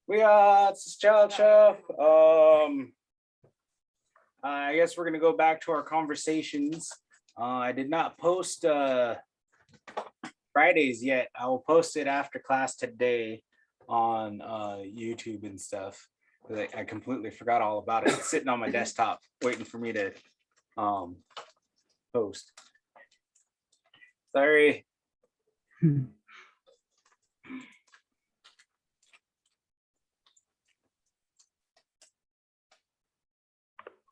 We this is Child Chef. I guess we're gonna go back to our conversations. I did not post Fridays yet. I will post it after class today on YouTube and stuff. I completely forgot all about it. It's sitting on my desktop waiting for me to post. Sorry.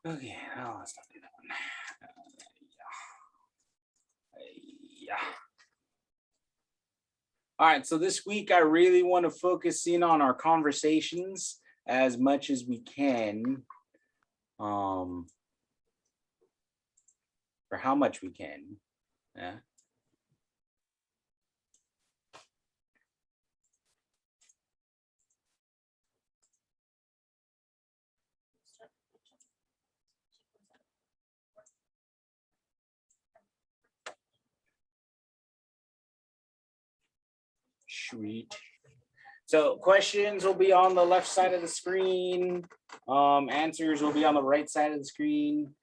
Okay, now let's not do that one. Yeah. All right, so this week I really want to focus in on our conversations as much as we can. For how much we can. Yeah. Sweet. So questions will be on the left side of the screen. Answers will be on the right side of the screen.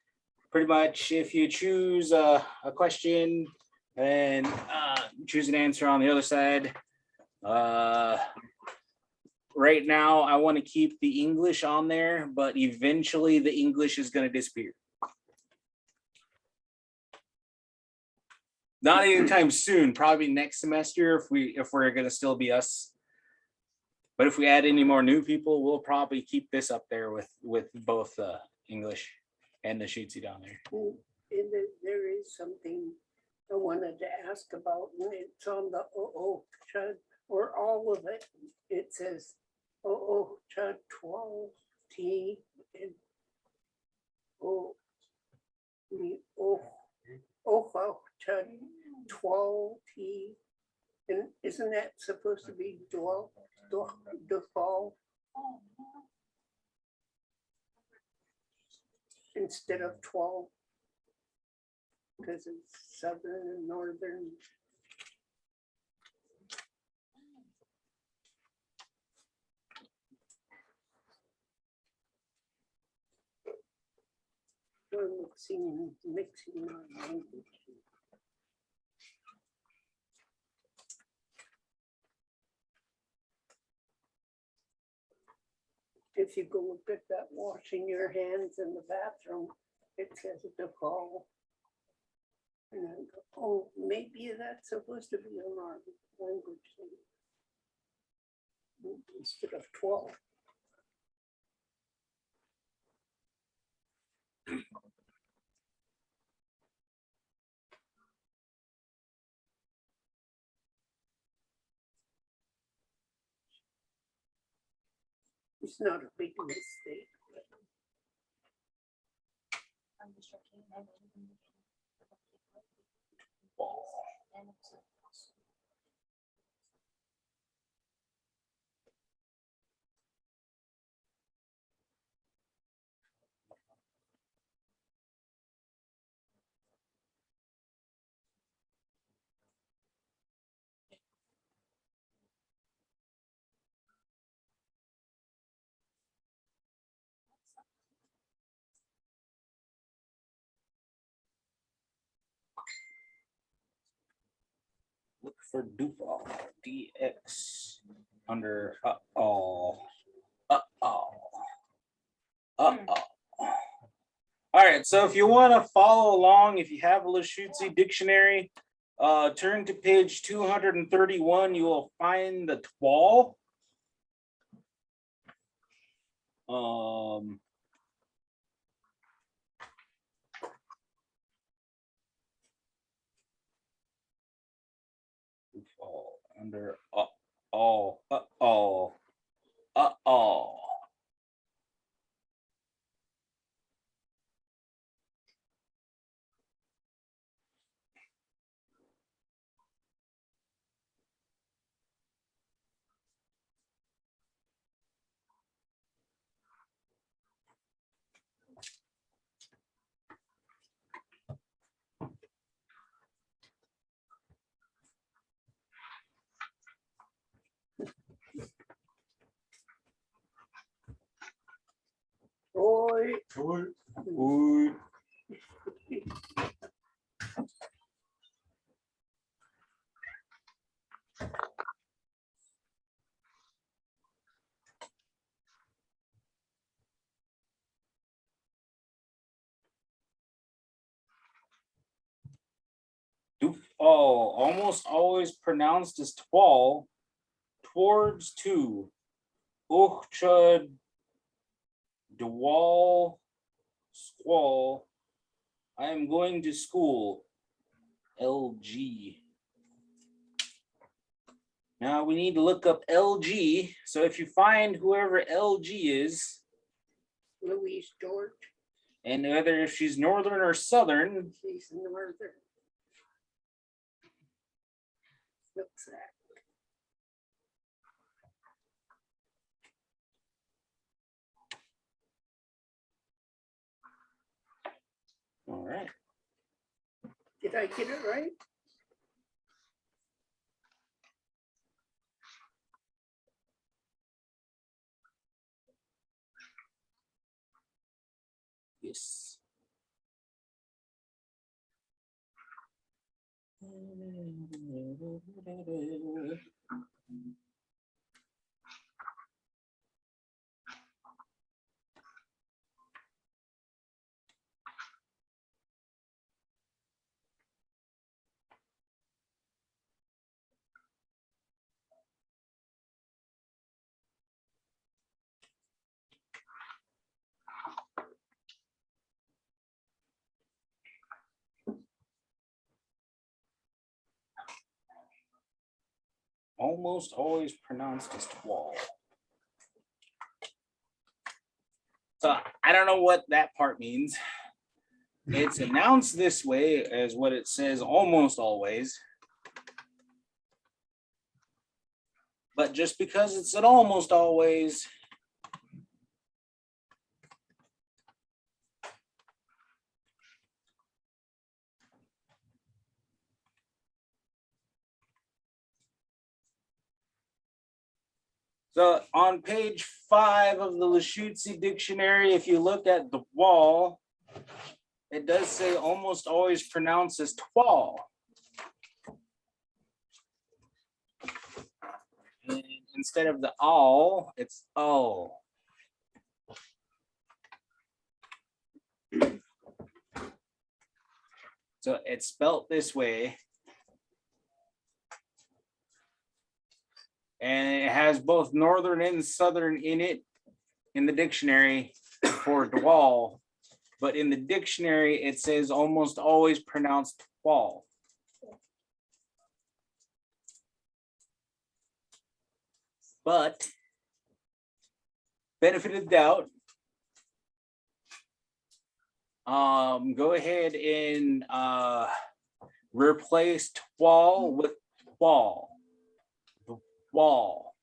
Pretty much, if you choose a question and choose an answer on the other side. Right now, I want to keep the English on there, but eventually the English is going to disappear. Not anytime soon, probably next semester if we're going to still be us. But if we add any more new people, we'll probably keep this up there with both English and the lushootseed on there. And there is something I wanted to ask about, and it's on the chud or all of it. It says chud 12T and chud 12T, and isn't that supposed to be default? Instead of 12, because it's southern and northern. We're mixing our language. If you go look at that washing your hands in the bathroom, it says default. And I go, oh, maybe that's supposed to be on our language thing instead of 12. It's not a big mistake. Look for default DX under all right, so if you want to follow along, if you have a lushootseed dictionary, turn to page 231. You will find the twal. Under Oi. Ooh. Almost always pronounced as twal, towards to, uchud, dwal, squall. I am going to school. LG. Now we need to look up LG. So if you find whoever LG is, Louise George. and whether if she's northern or southern, She's northern. Looks that. all right. Did I get it right? Yes. Almost always pronounced as twal. So I don't know what that part means. It's announced this way as what it says almost always. But just because it's an almost always, so on page 5 of the lushootseed dictionary, if you look at the wall, it does say almost always pronounced as twal. And instead of the all, it's oh. So it's spelt this way. And it has both northern and southern in it in the dictionary for dwal. But in the dictionary, it says almost always pronounced twal. But benefit of the doubt, go ahead and replace twal with twal. Wall.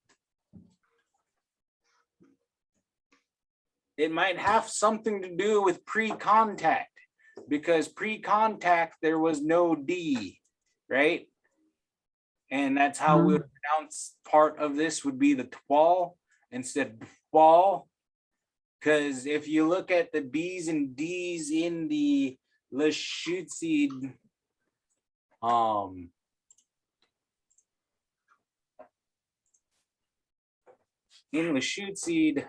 It might have something to do with pre-contact, because pre-contact there was no D, right? And that's how we would pronounce part of this would be the twal instead of twal. Because if you look at the B's and D's in the lushootseed, in lushootseed,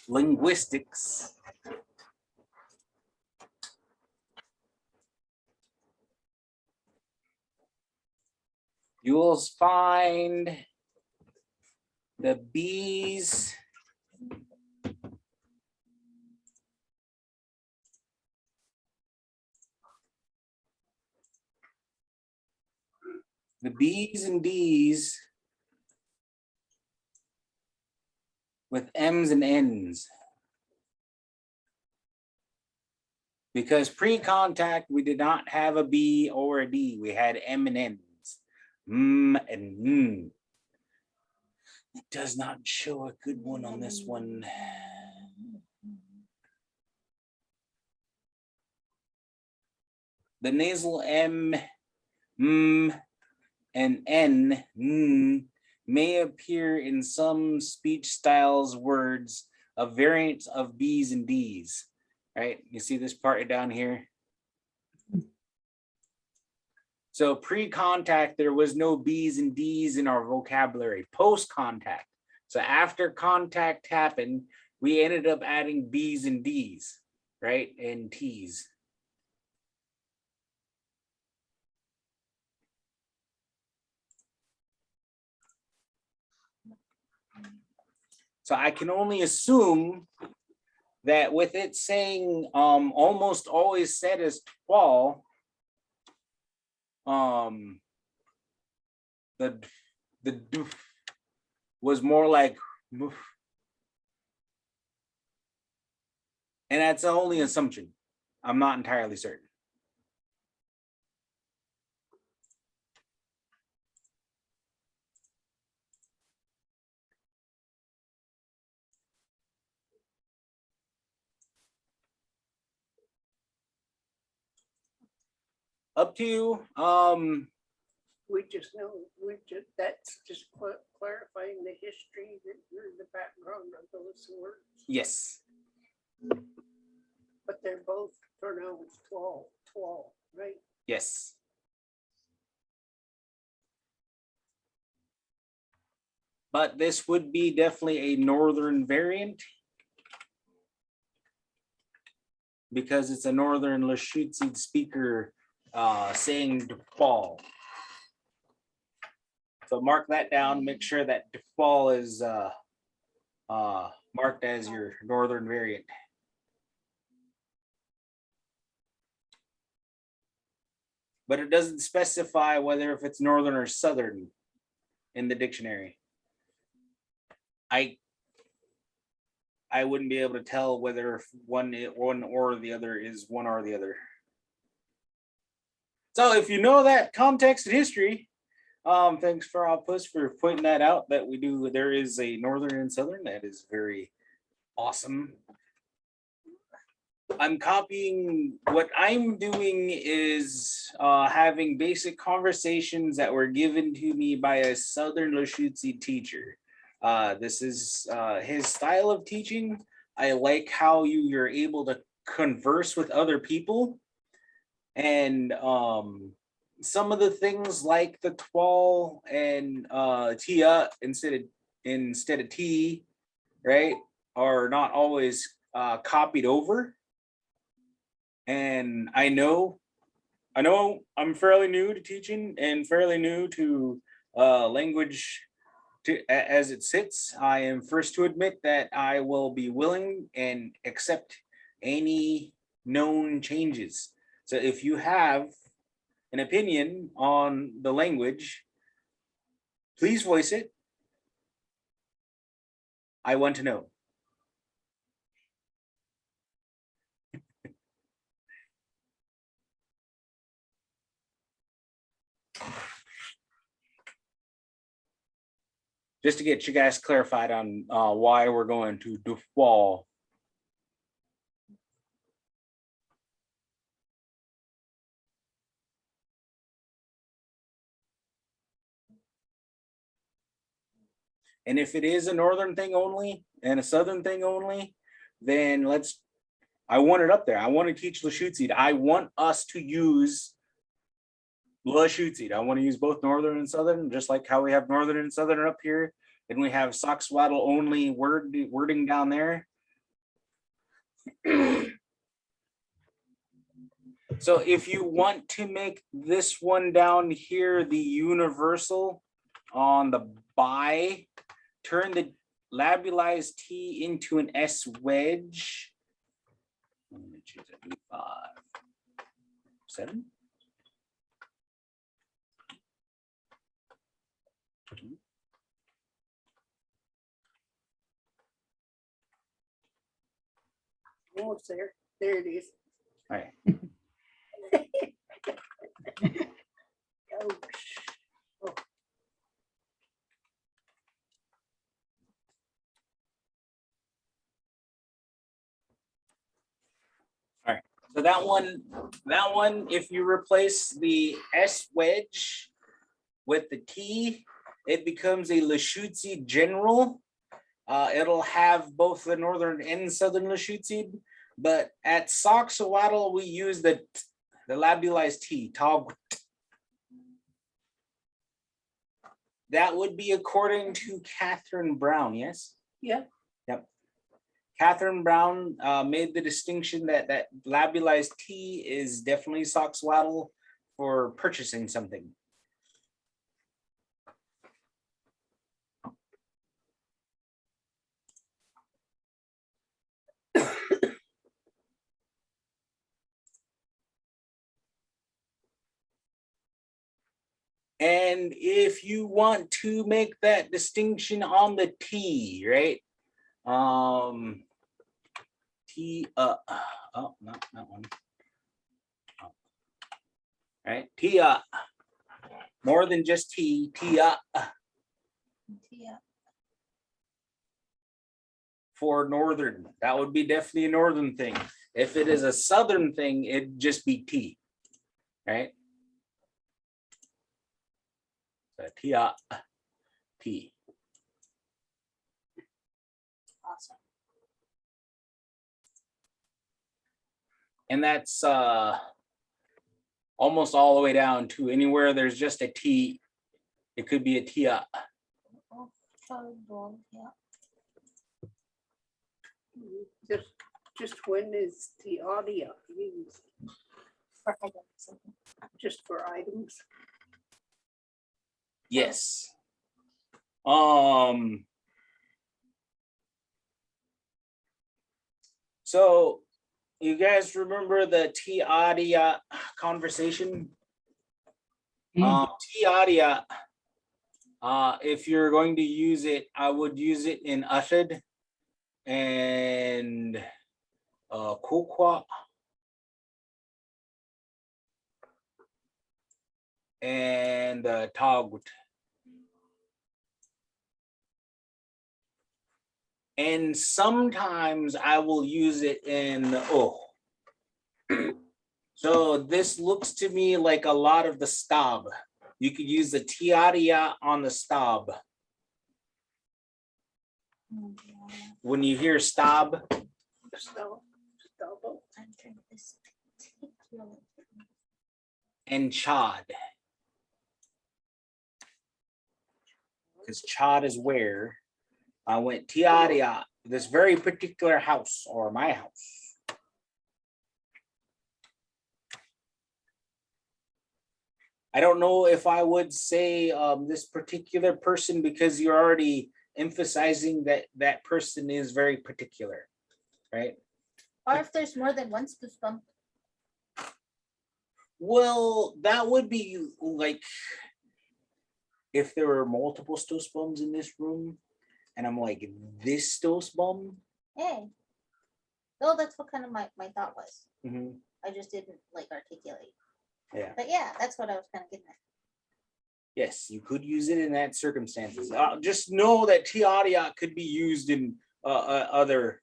linguistics, you will find the B's and D's with M's and N's. Because pre-contact, we did not have a B or a D. We had M and N's. And It does not show a good one on this one. The nasal M, and N, may appear in some speech styles words, a variant of B's and D's. Right? You see this part down here? So pre-contact, there was no B's and D's in our vocabulary. Post-contact, so after contact happened, we ended up adding B's and D's, right? And T's. So I can only assume that with it saying almost always said as fall, the doof was more like moof. And that's the only assumption. I'm not entirely certain. Up to you. We just know, that's just clarifying the history, the background of those words. Yes. But they're both pronounced 12, right? Yes. But this would be definitely a northern variant because it's a northern lushootseed speaker saying to fall. So mark that down, make sure that fall is marked as your northern variant. But it doesn't specify whether if it's northern or southern in the dictionary. I wouldn't be able to tell whether one or the other is one or the other. So if you know that context and history, thanks for Outpost for pointing that out, that we do, there is a northern and southern. That is very awesome. I'm copying, what I'm doing is having basic conversations that were given to me by a Southern lushootseed teacher. This is his style of teaching. I like how you're able to converse with other people. And some of the things like the twal and tia instead of t, right, are not always copied over. And I know I'm fairly new to teaching and fairly new to language as it sits. I am first to admit that I will be willing and accept any known changes. So if you have an opinion on the language, please voice it. I want to know. Just to get you guys clarified on why we're going to default. And if it is a northern thing only and a southern thing only, then I want it up there. I want to teach lushootseed. I want us to use lushootseed. I want to use both northern and southern, just like how we have northern and southern up here. And we have sock swaddle only wording down there. So if you want to make this one down here the universal on the by, turn the labulized T into an S wedge. I'm going to choose a 5, 7. Almost there. There it is. All right. Oh. For that one, if you replace the S wedge with the T, it becomes a lushootseed general. It'll have both the northern and southern lushootseed, but at Soxawatl we use the labulized T, tog. That would be according to Catherine Brown, yes? Yeah. Yep. Catherine Brown made the distinction that labulized T is definitely Soxawatl for purchasing something. And if you want to make that distinction on the T, right? T oh, not that one. Oh. Right, T more than just T for northern. That would be definitely a northern thing. If it is a southern thing, it'd just be T, right? So T. Awesome. And that's almost all the way down to anywhere there's just a T, it could be a T. Yeah. Just when is the audio used? For items. Just for items? Yes. So you guys remember the Tiadia conversation? Tiadia, if you're going to use it, I would use it in Uthid and Kukwa and Tagut. And sometimes I will use it in oh. So this looks to me like a lot of the stab. You could use the tiaria on the stab. When you hear stab, and chad. Because chad is where I went tiaria, this very particular house or my house. I don't know if I would say this particular person because you're already emphasizing that that person is very particular, right? Or if there's more than one stoosbum. Well, that would be like if there were multiple stoosbums in this room, and I'm like, this stoosbum? Hey. No, that's what kind of my thought was. Mm-hmm. I just didn't like articulate. Yeah. But yeah, that's what I was kind of getting at. Yes, you could use it in that circumstances. Just know that tiaria could be used in other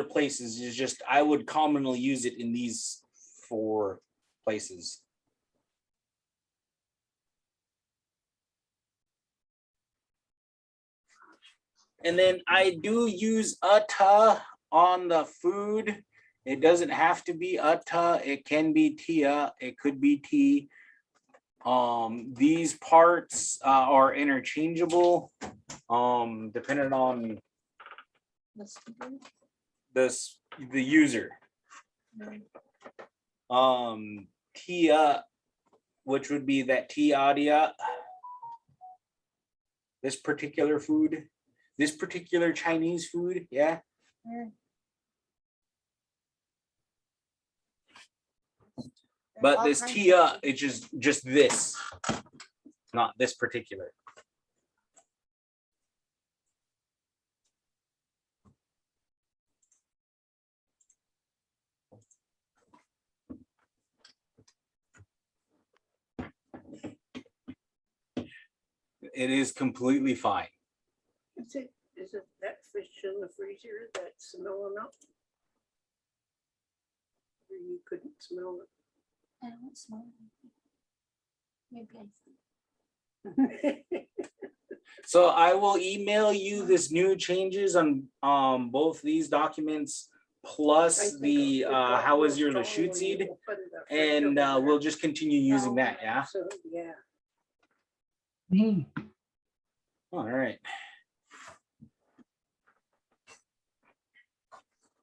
places. It's just I would commonly use it in these 4 places. And then I do use ata on the food. It doesn't have to be ata. It can be tia. It could be tea. These parts are interchangeable, depending on the user. Tia, which would be that tiadia. This particular food, this particular Chinese food, yeah. But this tia, it's just this, not this particular. It is completely fine. Is it that fish in the freezer that's smelling up? you couldn't smell I don't smell anything. Maybe I see. it. So I will email you this new changes on both these documents I plus think the it got how is real your strong Lachute when seed, you opened the fridge and over we'll there. just continue using that. Yeah. So, yeah. Me. All right.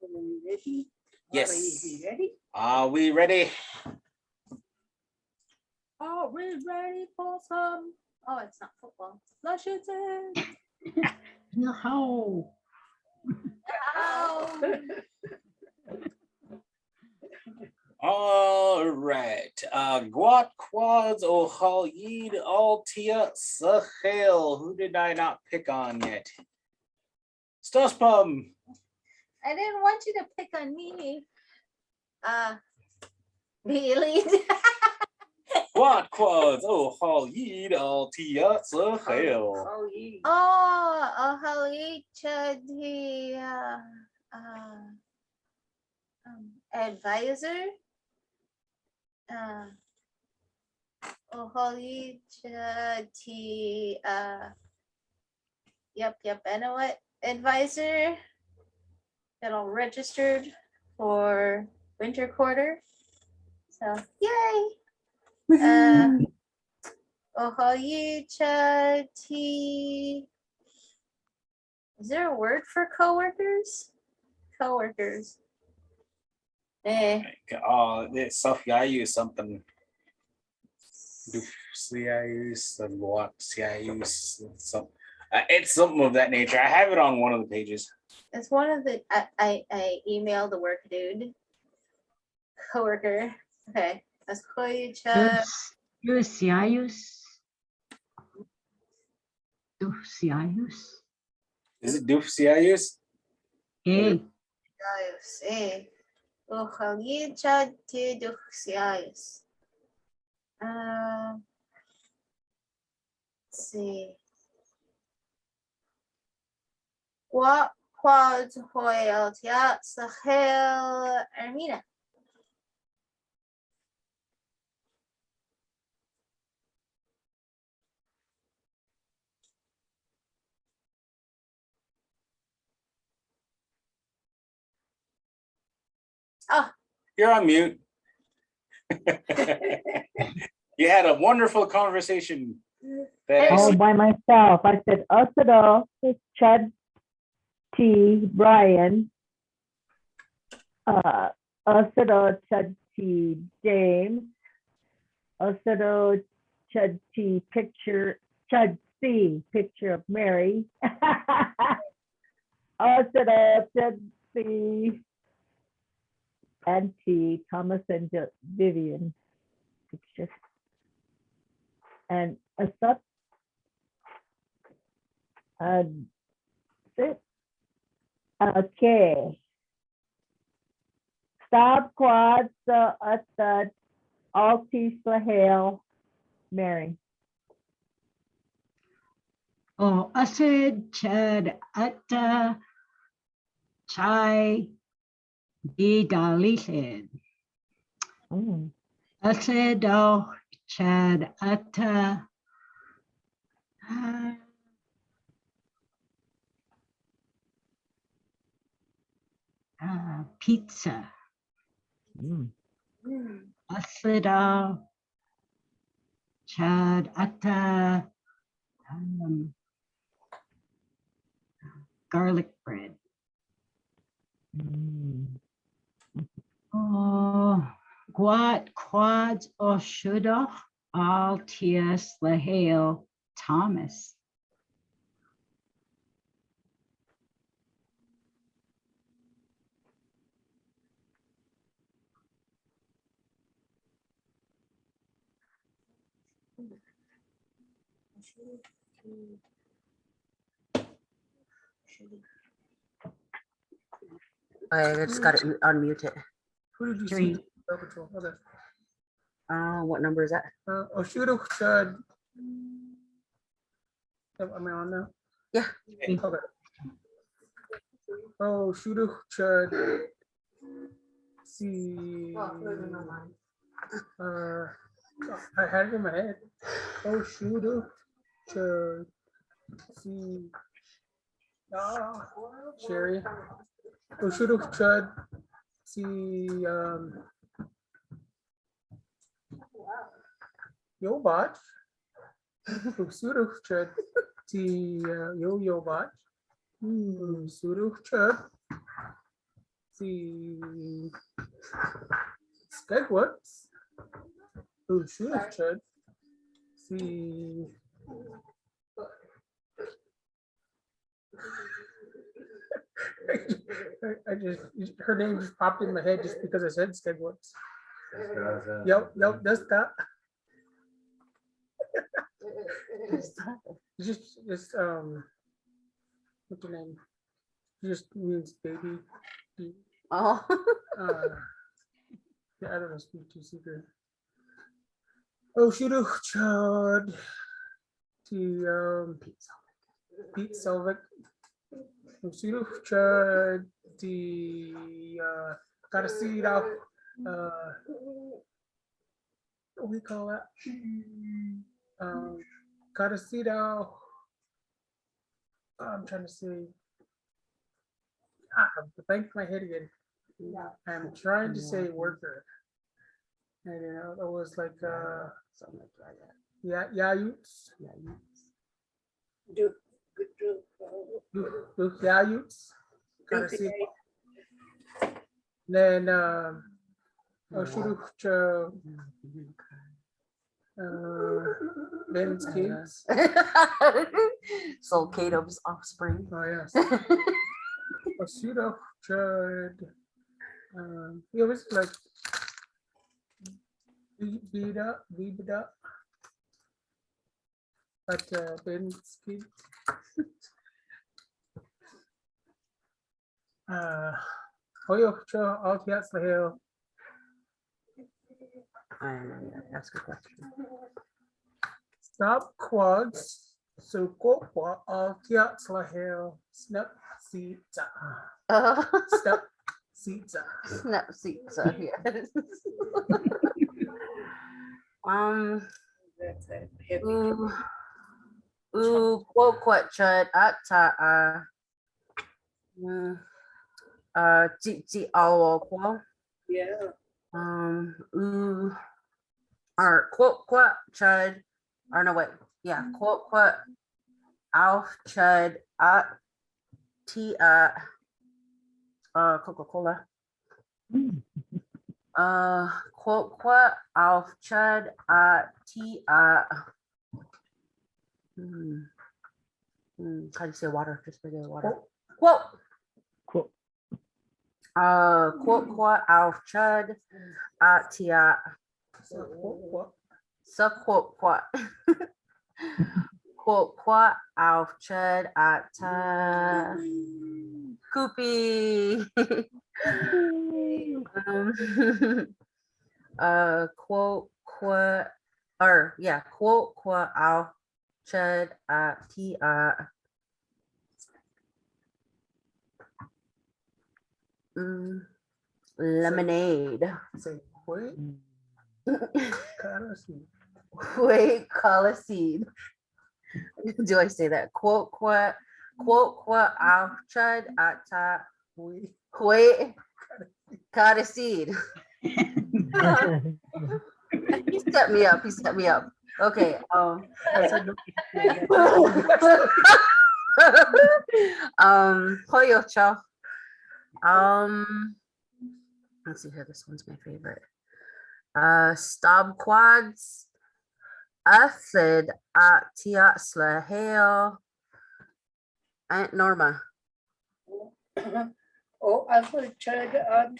Are we ready? Yes. Are you ready? Are we ready? Are we ready for some? Oh, it's not football. lushootseed. No. Oh. All right. Guat quads ohal yid altia sachel. Who did I not pick on yet? Stospum. I didn't want you to pick on me. Really? Guat quads ohal yid altia sachel. Oh, ye. Oh, Halicha, the advisor. Halicha, the yep, I know what advisor. Got all registered for winter quarter. So yay! Ohoyicha T. Is there a word for coworkers? Coworkers. Eh. Oh, this stuff I use something. I use and what I use some. It's something of that nature. I have it on one of the pages. It's one of the I emailed the work dude. Coworker. Okay. That's Koyicha. Lucius. Lucius. Is it Doofsiayus? Hey. Eh. Ohoyicha T. Duxias. Let's see. What quads hoyaltia Sahel Armina? Oh, You're on mute. You had a wonderful conversation. That Oh, All I, by myself. I said, Usado, Chud T. Brian, Usado, Chud T. James, Usado, Chud T. Picture, Chud C. Picture of Mary, Usado, Chud C. and T. Thomas and Vivian picture. And a sub. Sit. Okay. Stop quads at the Altis Lahale, Mary. Oh, Asid Chad Atta Chai Didalisen. Asid Chad Atta pizza. Asid Chad Atta garlic bread. Oh, Guat quads or shoulda all T.S. Lahale Thomas. I just got it unmuted. Who did you Three. see? Snow Patrol. Okay. What number is that? Oshuda said. Am I on now? Yeah. Okay. Oh, Shuda Chud See. Well, put it in my mind. I had it in my head. Oh, shooter. Chud. See. Ah, Sherry. Oh, shooter. Chud. See. Yo, bot. Oh, shooter. Chud. See. Yo, bot. Shooter. Chud. See. Skagwoods. Oh, shooter. Chud. See. I just her name just popped in my head just because I said Skagwoods. Yep, that's that. Just what's the name? Just means baby. Oh. Yeah, I don't know, speak too secret. Oh, shooter, chud. To Pete Selvig. Oh, shooter, chud. The gotta see it out. What do we call that? Gotta see it out. I'm trying to say. Thank my head again. I'm trying to say worker. And you know, it was like Something like that. yeah, youths. Do, good, Yeah, youths. Gotta see. Then should Ben's kids. So Caleb's offspring. Oh yes. Pseudo chud. He was like beat up. But Ben's kids. Hoyo cho all the hill. I don't know yet. That's a good question. Stop quads. So go for all the hill. Snap seats. Step seats. Snap seats are here. that's that heavy. Quote chud Chi owl quo. Yeah, Or quote chud. Or no wait. Yeah, quote Alf chud T Coca-Cola. Quote Alf chud T how do you say water? Just regular water. Quote. Quote Alf chud Tia. So quote quote Alf chud Koopy. Quote Alf chud Tia. Lemonade. Say wait. Wait, Coliseed. Do I say that? Quote Alf chud wait, Coliseed. He set me up. Okay. Pollo chow. Let's see here. This one's my favorite. Stab quads. Acid Tiatsla Hail. Aunt Norma. Oh, I would try to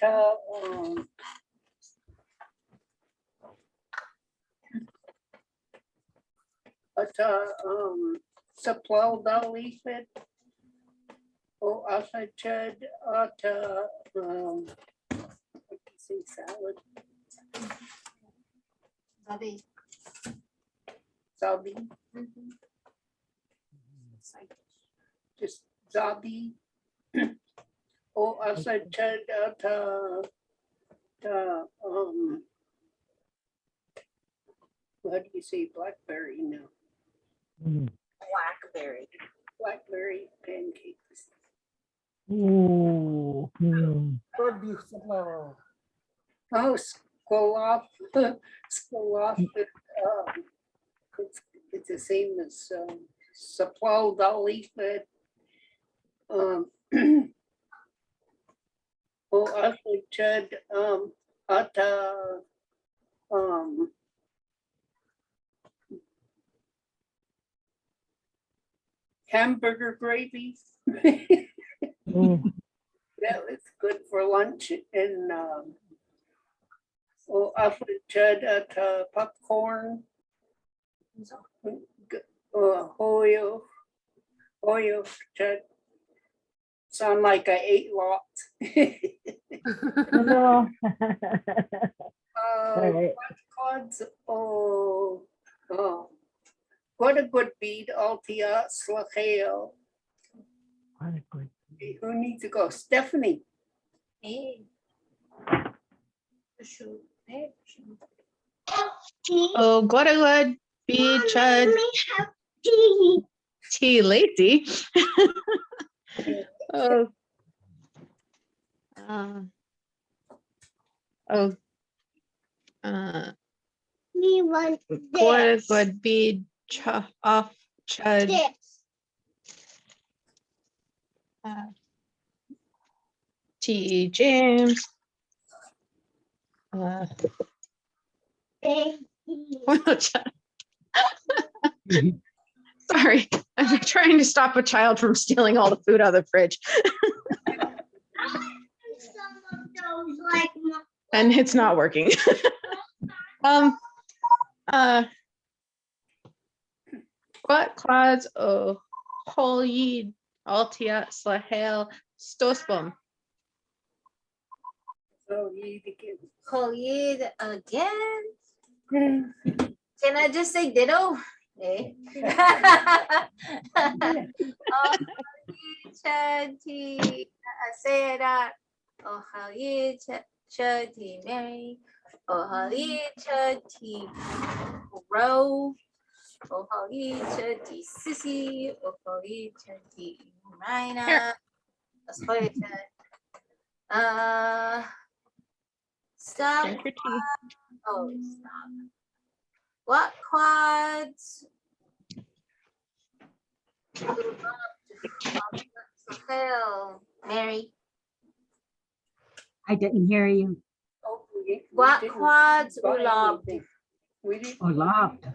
supply the leaf it. Oh, I said chud say salad. Zabi. Just zabi. Oh, I said chud what do you say, blackberry now? Blackberry. Blackberry pancakes. Ooh. Word beautiful. Oh, Skoloff, Skoloff, it's the same as Sapal Dali, but oh, also Chud, Ata, hamburger gravy. That was good for lunch and oh, also Chud at popcorn. Hoyo, Chud. Sound like I ate lots. No. Right. Quads, what a good bead, Altia Slacheo. What a good. Who needs to go? Stephanie. Hey. Shoot. Hey, shoot. Oh, good, be chud. Tea lazy. Oh. Oh. Me want Good, be off chud. T James. Sorry, I'm trying to stop a child from stealing all the food out of the fridge. And it's not working. What clouds oh holy altia slahel stosbum. So you begin. Khalid again. Can I just say ditto? Eh? Oh, Khalid, say that. Oh, Khalid, Chati, Mary. Oh, Khalid, Chati, Row. Oh, Khalid, Chati, Sissy. Oh, Khalid, Chati, Raina. That's what it said. Stop. Drink your tea. Oh, stop. What quads? Hell, Mary. I didn't hear you. What quads ulab? We didn't. Oh, loved.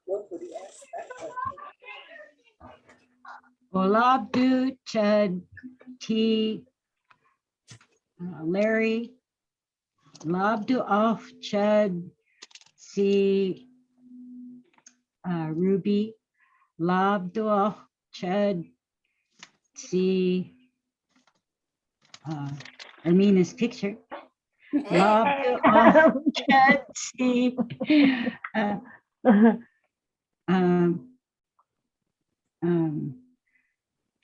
Nobody asked that question. Olabdu Chud T Larry Labdu off Chud C Ruby Labdu off Chud C Armina's picture. Labdu off Chud C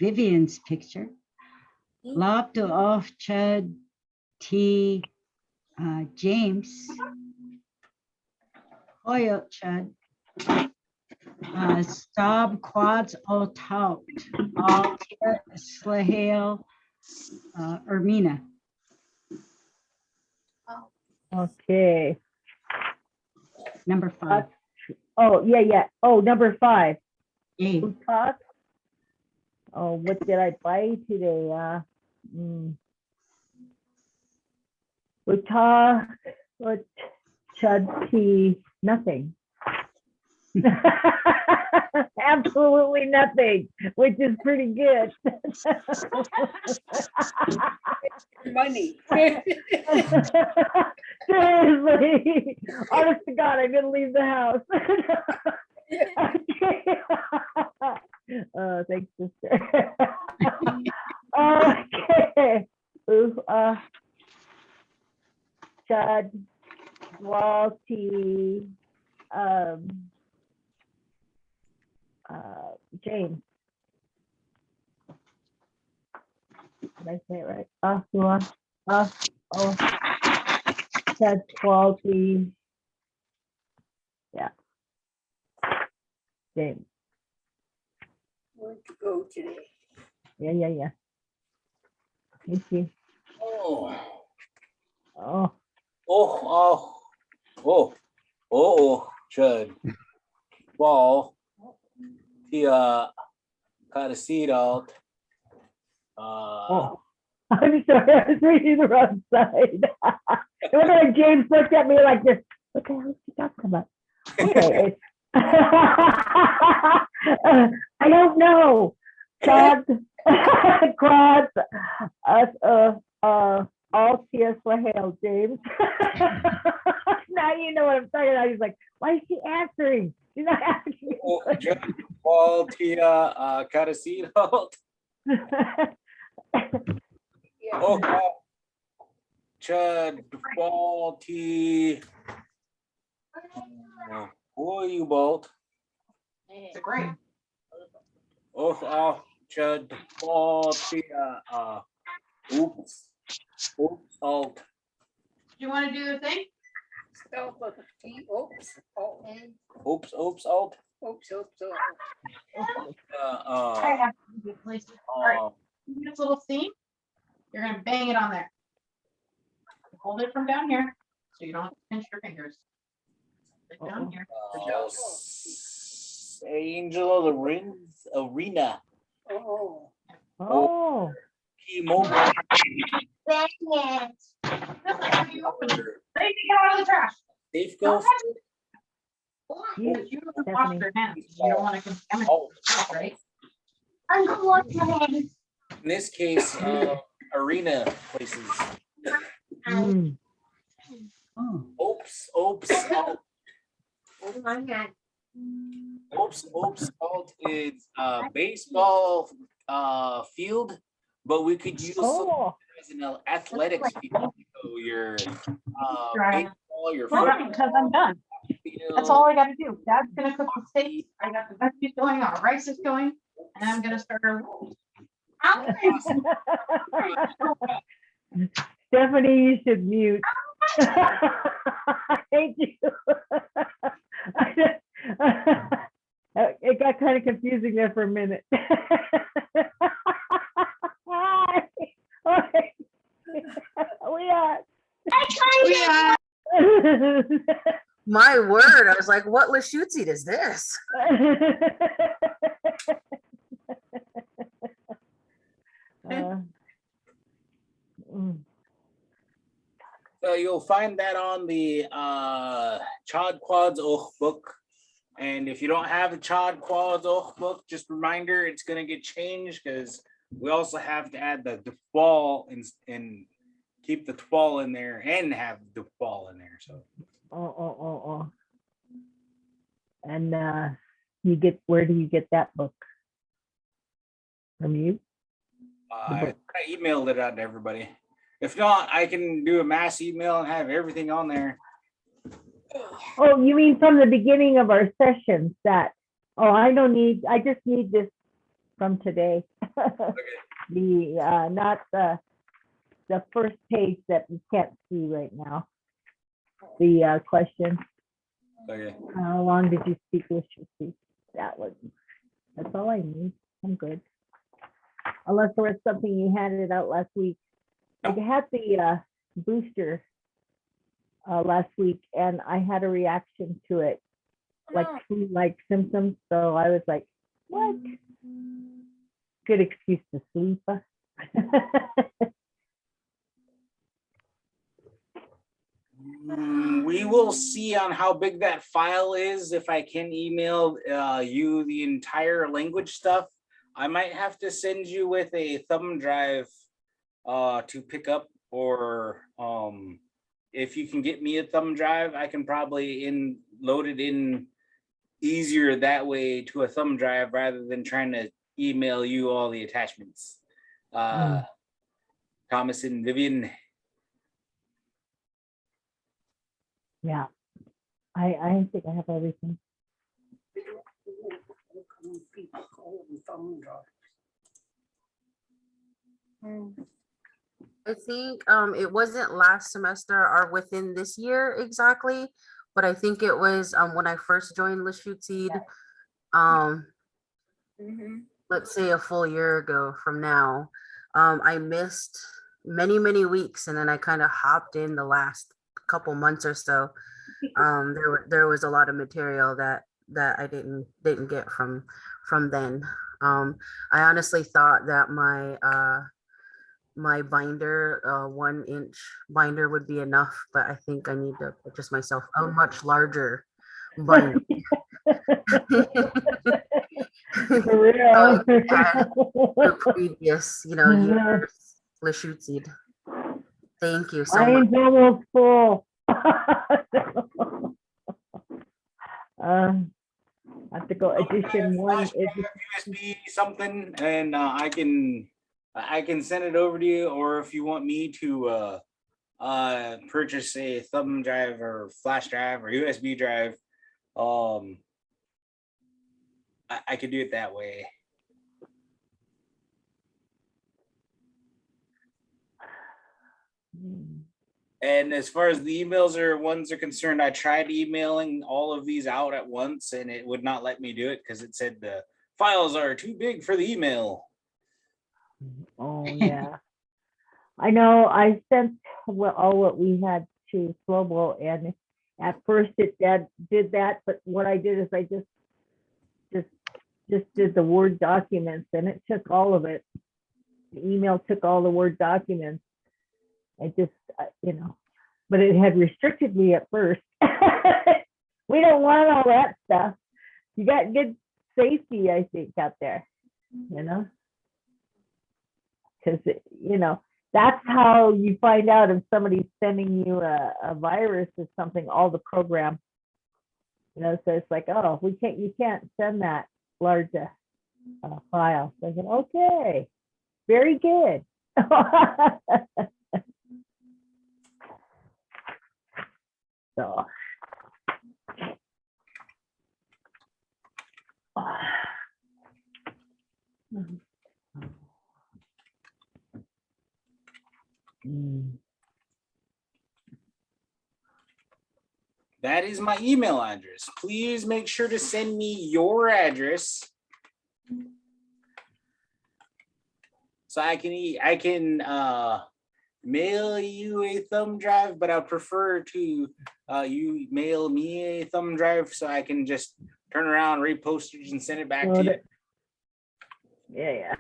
Vivian's picture. Labdu off Chud T James Hoyot Chud Stab quads all tout all Slahale Ermina. Okay. Number 5. Oh, yeah. Oh, number 5. A. Utak. Oh, what did I buy today? Utak, what, Chud tea, nothing. Absolutely nothing, which is pretty good. Money. Seriously, honest to God, I'm gonna leave the house. Thanks, sister. Okay. Chad, Walty, James. Did I say it right? Oh, Chud quality. Yeah. James. Where'd you go today? Yeah. Thank you. Oh, Oh, Chud. Ball. Tia. Cut a seed out. oh. I'm sorry, I was reading the wrong side. No wonder why James looked at me like this. What the hell is he talking about? Okay. I don't know. Chad, quads, all TS Lahale, James. Now you know what I'm talking about. He's like, why is she answering? She's not asking. Oh, Chud. Ball. Tia. Cut a seed out. Yeah. Oh, Chud. Ball. T. Who are you, Bolt? It's a great. Chud. Ball. Tia. Oops. Alt. You want to do the thing? Spelled with a T. Oops. Oh, Alt. oops. Oh. I have to do place. All right, this little seam, you're gonna bang it on there. Hold it from down here, so you don't have to pinch your fingers. Put it down here. Angel of the Rings Arena. Oh. Oh, T-Mobile. Bang it. Just like when you open it. Ready to get out of the trash. Safe go. Because you don't wash your hands. You don't want to contaminate Oh, yourself, right? I'm gonna wash my hands. in this case, arena places. mm. Oh, Oops. Alt is baseball field, but we could use some Oh, as an athletics field. So your baseball, your Because I'm football done. field. That's all I gotta do. Dad's gonna cook the steak. I got the veggies going, our rice is going, and I'm gonna start our. Stephanie, you should mute. Thank you. It got kind of confusing there for a minute. We are. My word, I was like, what lushootseed is this? So you'll find that on the Chod Quads Och book. And if you don't have the Chod Quads Och book, just a reminder, it's going to get changed because we also have to add the ball and keep the ball in there and have the ball in there. So. Oh. And where do you get that book? From you? I emailed it out to everybody. If not, I can do a mass email and have everything on there. Oh, you mean from the beginning of our sessions that, I just need this from today. Not the first page that you can't see right now. The question. Okay. How long did you speak lushootseed? That's all I need. I'm good. Unless there was something you handed out last week. I had the booster last week, and I had a reaction to it, like flu-like symptoms. So I was like, "What?" Good excuse to sleep. We will see on how big that file is. If I can email you the entire language stuff, I might have to send you with a thumb drive to pick up, or if you can get me a thumb drive, I can probably load it in easier that way to a thumb drive rather than trying to email you all the attachments. Thomas and Vivian. Yeah, I think I have everything. People call them thumb drives. Mm. I think it wasn't last semester or within this year exactly, but I think it was when I first joined lushootseed. Mhm. Let's say a full year ago from now. I missed many weeks, and then I kind of hopped in the last couple months or so. There was a lot of material that I didn't get from then. I honestly thought that my binder, 1 inch binder would be enough, but I think I need to purchase myself a much larger binder. For real. The previous, years, lushootseed. Thank you so much. Mine's almost full. I have to go edition one. USB something, and I can send it over to you, or if you want me to purchase a thumb drive or flash drive or USB drive, I could do it that way. And as far as the emails are concerned, I tried emailing all of these out at once, and it would not let me do it because it said the files are too big for the email. Oh, yeah. I know I sent all what we had to Slobo, and at first it did that, but what I did is I just did the Word documents, and it took all of it. The email took all the Word documents. I just, but it had restricted me at first. We don't want all that stuff. You got good safety, I think, out there, because, that's how you find out if somebody's sending you a virus or something, all the program, so it's like, oh, you can't send that large file. So I said, okay, very good. So. That is my email address. Please make sure to send me your address so I can mail you a thumb drive, but I prefer to you mail me a thumb drive so I can just turn around, rate postage, and send it back to you. Yeah.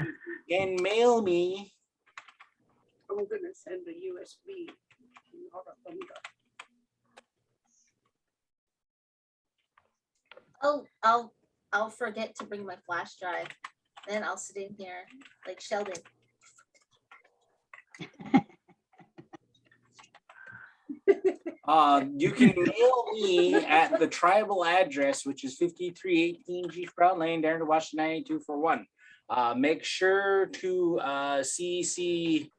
And mail me. I'm gonna send a USB, not a thumb drive. I'll forget to bring my flash drive. Then I'll sit in here like Sheldon. You can mail me at the tribal address, which is 5318 G Sprout Lane, Darren, Washington 98241. Make sure to CC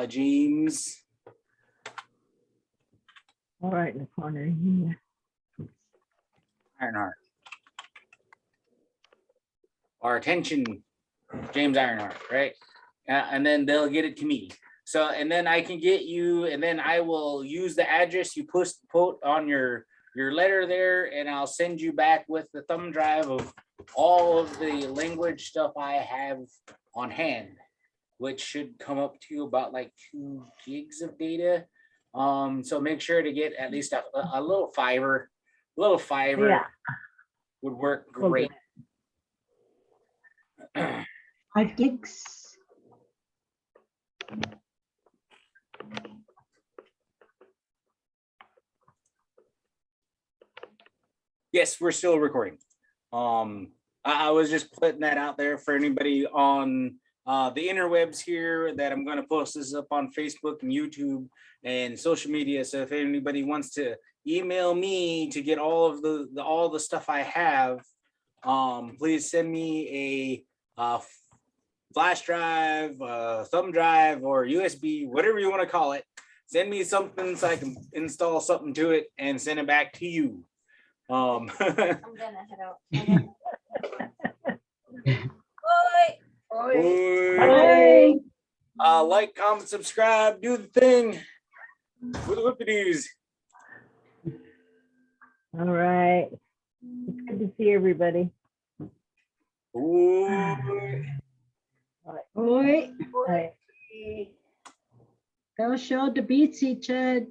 James. All right, in the corner here. Ironheart. Or attention, James Ironheart, right? And then they'll get it to me. So, and then I can get you, and then I will use the address you put on your letter there, and I'll send you back with the thumb drive of all of the language stuff I have on hand, which should come up to about like 2 gigs of data. So make sure to get at least a little fiber. Yeah. Would work great. 5 gigs. Yes, we're still recording. I was just putting that out there for anybody on the interwebs here, that I'm going to post this up on Facebook and YouTube and social media. So if anybody wants to email me to get all of the stuff I have, please send me a flash drive, thumb drive, or USB, whatever you want to call it. Send me something so I can install something to it and send it back to you. I'm gonna head out. Bye. Oi. Bye. Bye. Like, comment, subscribe, do the thing. With the whoop-a-doos. All right. It's good to see everybody. Ooh. Oi, All right. go show the beatsy, Chad.